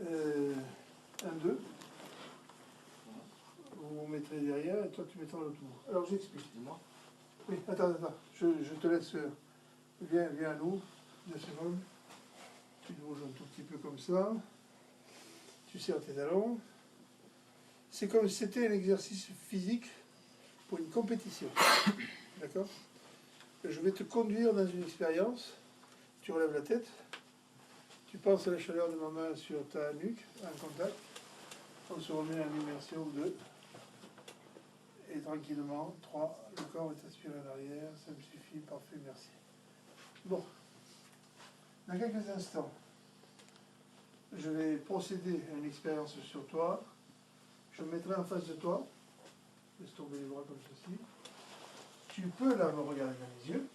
1, 2. Vous vous mettrez derrière et toi tu mettras l'autre bout. Alors j'explique. Dis-moi. Oui, attends. Je te laisse. Viens à nous. 2 secondes. Tu te bouges un tout petit peu comme ça. Tu serres tes talons. C'est comme si c'était un exercice physique pour une compétition. D'accord? Je vais te conduire dans une expérience. Tu relèves la tête. Tu penses à la chaleur de ma main sur ta nuque, en contact. On se remet en immersion 2. Et tranquillement, 3. Le corps est aspiré en arrière. Ça me suffit. Parfait, merci. Bon. Dans quelques instants, je vais procéder à une expérience sur toi. Je me mettrai en face de toi. Laisse tomber les bras comme ceci. Tu peux là me regarder dans les yeux.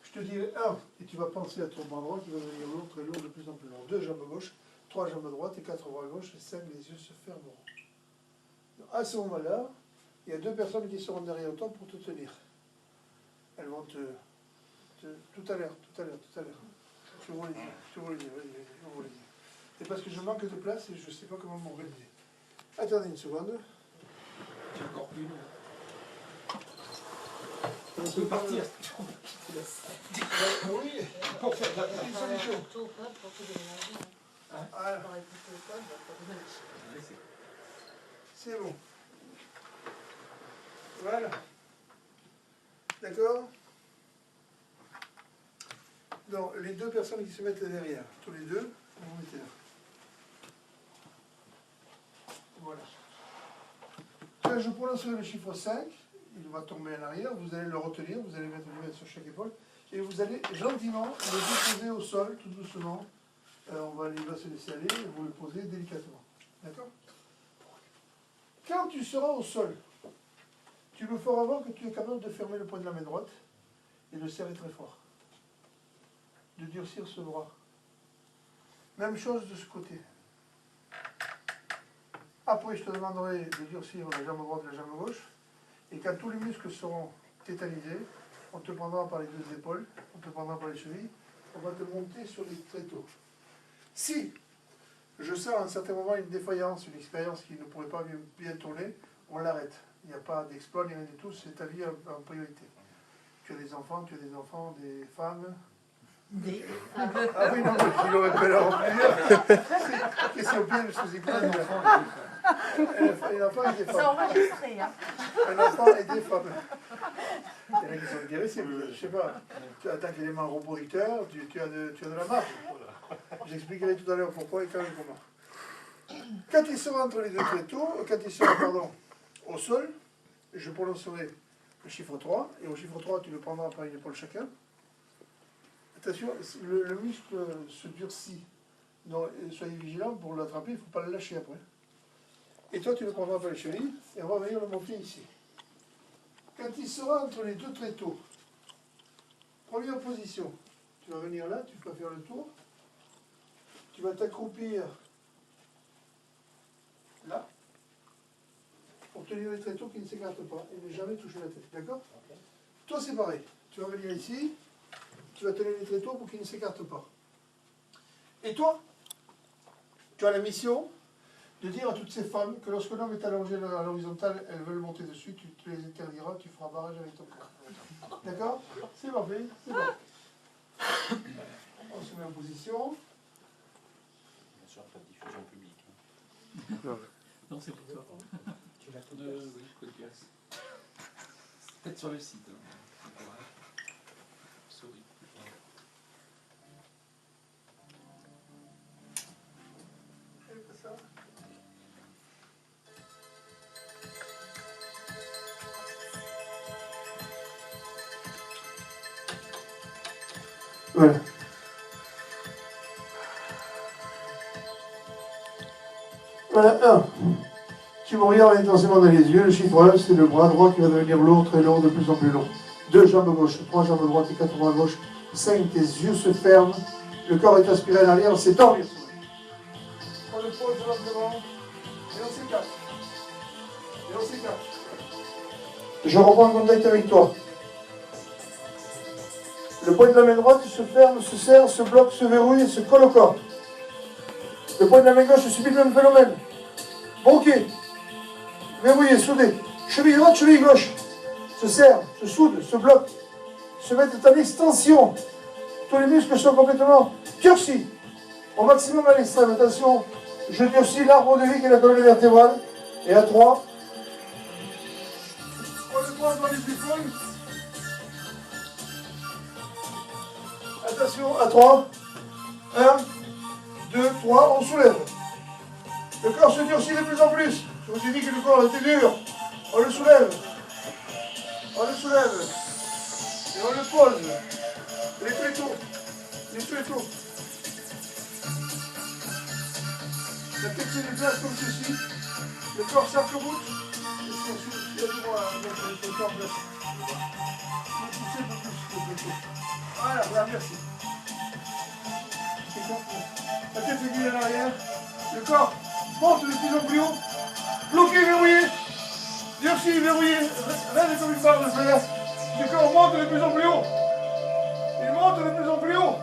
Je te dirai 1, et tu vas penser à ton bras droit qui va devenir lourd, très lourd, de plus en plus lourd. 2 jambes gauche, 3 jambes droites et 4 bras gauche, et 5, les yeux se fermeront. À ce moment-là, il y a 2 personnes qui seront derrière toi pour te tenir. Elles vont tout à l'heure. Je vous les dire, vas-y. C'est parce que je manque de place et je ne sais pas comment m'organiser. Attendez une seconde. J'ai encore une. On Tu peux partir. Oui, pour faire une solution. Voilà. C'est bon. Voilà. D'accord? Donc, les 2 personnes qui se mettent derrière, tous les 2, vous vous mettez là. Voilà. Quand je prononcerai le chiffre 5, il va tomber en arrière, vous allez le retenir, vous allez mettre une main sur chaque épaule, et vous allez gentiment le déposer au sol, tout doucement. Il va se laisser aller, et vous le posez délicatement. D'accord? Quand tu seras au sol, tu me feras voir que tu es capable de fermer le poing de la main droite et de serrer très fort. De durcir ce bras. Même chose de ce côté. Après, je te demanderai de durcir la jambe droite et la jambe gauche. Et quand tous les muscles seront tétanisés, on te prendra par les 2 épaules, on te prendra par les chevilles, on va te monter sur les tréteaux. Si je sens à un certain moment une défaillance, une expérience qui ne pourrait pas bien tourner, on l'arrête. Il n'y a pas d'exploit, ni rien du tout, c'est ta vie en priorité. Tu as des enfants, des femmes. Ah oui, non, mais je l'aurais pu leur plusieurs. Question piège, je vous ai pas dit. Un enfant et des femmes. C'est enregistré, hein. Un enfant et des femmes. Il y en a qui sont intéressés, je sais pas. Tu as tant élément reproducteur, tu as de la marge. J'expliquerai tout à l'heure pourquoi et quand et comment. Quand il sera entre les 2 tréteaux, quand il sera, au sol, je prononcerai le chiffre 3, et au chiffre 3, tu le prendras par une épaule chacun. Attention, le muscle se durcit. Donc, soyez vigilants pour l'attraper, il ne faut pas le lâcher après. Et toi, tu le prendras par les chevilles, et on va venir le monter ici. Quand il sera entre les 2 tréteaux, première position, tu vas venir là, tu vas faire le tour, tu vas t'accroupir là, pour tenir les tréteaux qui ne s'écartent pas, et ne jamais toucher la tête, d'accord? Okay. Toi, c'est pareil, tu vas venir ici, tu vas tenir les tréteaux pour qu'ils ne s'écartent pas. Et toi, tu as la mission de dire à toutes ces femmes que lorsque l'homme est allongé à l'horizontale, elles veulent monter dessus, tu te les interdiras, tu feras barrage avec ton corps. D'accord? C'est parfait, c'est bon. On se met en position. Bien sûr, pas de diffusion publique. Non, c'est pour toi. Tu l'as tout Oui, Code Glace. Peut-être sur le site. Souris. Voilà. Voilà, 1. Tu me regardes intensément dans les yeux. Le chiffre 1, c'est le bras droit qui va devenir lourd, très lourd, de plus en plus long. 2 jambes gauche, 3 jambes droites et 4 bras gauche. 5, tes yeux se ferment. Le corps est aspiré à l'arrière, c'est dormir. On le pose lentement. Et on s'écarte. Et on s'écarte. Je reprends contact avec toi. Le poing de la main droite se ferme, se serre, se bloque, se verrouille et se colle au corps. Le Le poing de la main gauche subit le même phénomène. Broqué, verrouillé, soudé. Cheville droite, cheville gauche. Se serre, se soude, se bloque, se mettent en extension. Tous les muscles sont complètement durcis. Au maximum à l'extrême. Attention, je durcis l'arbre de vie qui est la colonne vertébrale. Et à 3. On le prend dans les épaules. Attention, à 3. 1, 2, 3, on soulève. Le corps se durcit de plus en plus. Je vous ai dit que le corps était dur. On le soulève. On le soulève. Et on le pose. Les plétos. Les plétos. La tête se déplace comme ceci. Le corps s'arc-boute. Et ensuite, il y a du droit à mettre le corps placé. Vous poussez un peu plus le pléto. Voilà, merci. La tête se guide en arrière. Le corps monte de plus en plus haut. Bloqué, verrouillé. Durci, verrouillé. Reste comme une barre de fer. Le corps monte de plus en plus haut. Il monte de plus en plus haut.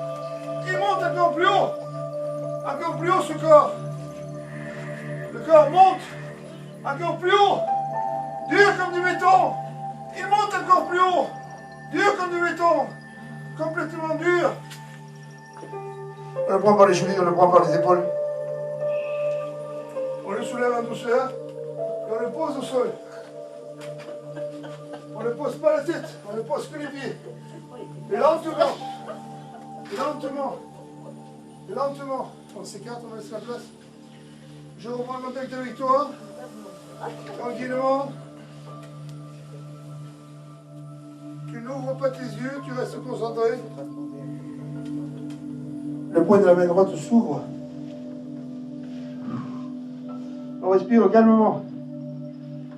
Il monte encore plus haut. Encore plus haut ce corps. Le corps monte encore plus haut. Dur comme du béton. Il monte encore plus haut. Dur comme du béton. Complètement dur. On le prend par les chevilles, on le prend par les épaules. On le soulève en douceur et on le pose au sol. On ne pose pas la tête, on ne pose que les pieds. Et lentement, et lentement, et lentement, on s'écarte, on laisse la place. Je reprends contact avec toi, tranquillement. Tu n'ouvres pas tes yeux, tu restes concentré. Le poing de la main droite s'ouvre. On respire calmement.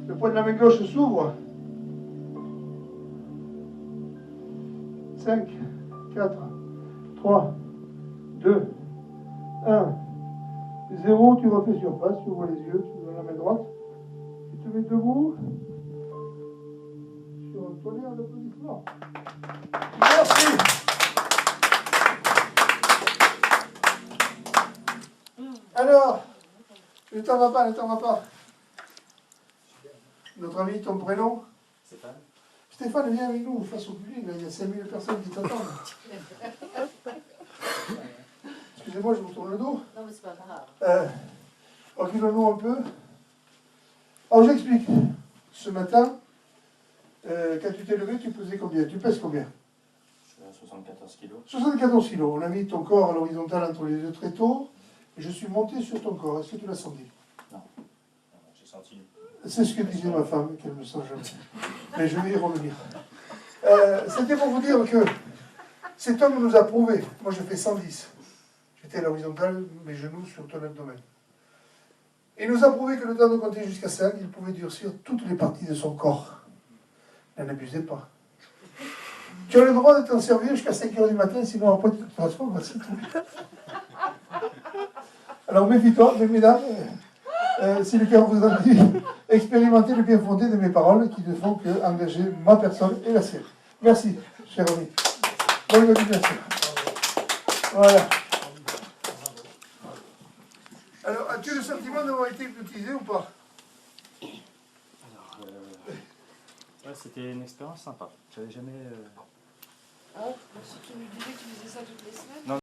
Le poing de la main gauche s'ouvre. 5, 4, 3, 2, 1, 0. Tu refais surface, tu ouvres les yeux, tu ouvres la main droite. Tu te mets debout. Sur un tonnerre d'applaudissements. Merci. Alors, ne t'en vas pas, ne t'en vas pas. Notre ami, ton prénom? Stéphane. Stéphane, viens avec nous, face au public, là, il y a 5000 personnes qui t'attendent. Excusez-moi, je vous tourne le dos. Non, mais c'est pas grave. Reculons-nous un peu. Alors, j'explique. Ce matin, quand tu t'es levé, tu pesais combien? Tu pèses combien? Je suis à 74 kilos. 74 kilos. On a mis ton corps à l'horizontale entre les deux tréteaux. Et je suis monté sur ton corps. Est-ce que tu l'as senti? Non. J'ai senti. C'est ce que disait ma femme, qu'elle me sent jamais. Mais je vais y revenir. C'était pour vous dire que cet homme nous a prouvé. Moi, je fais 110. J'étais à l'horizontale, mes genoux sur ton abdomen. Il nous a prouvé que le temps de compter jusqu'à 5, il pouvait durcir toutes les parties de son corps. N'en abusez pas. Tu as le droit de t'en servir jusqu'à 5h du matin, sinon après tu te transformes, c'est tout. Alors méfie-toi, mesdames, si le cœur vous en dit, expérimentez le bien fondé de mes paroles qui ne font qu'engager ma personne et la sienne. Merci, cher ami. Bonne continuation. Voilà. Alors, as-tu le sentiment d'avoir été hypnotisé ou pas? Alors, ouais, c'était une expérience sympa. J'avais jamais. Ah, si tu nous disais que tu faisais ça toutes les semaines. Non.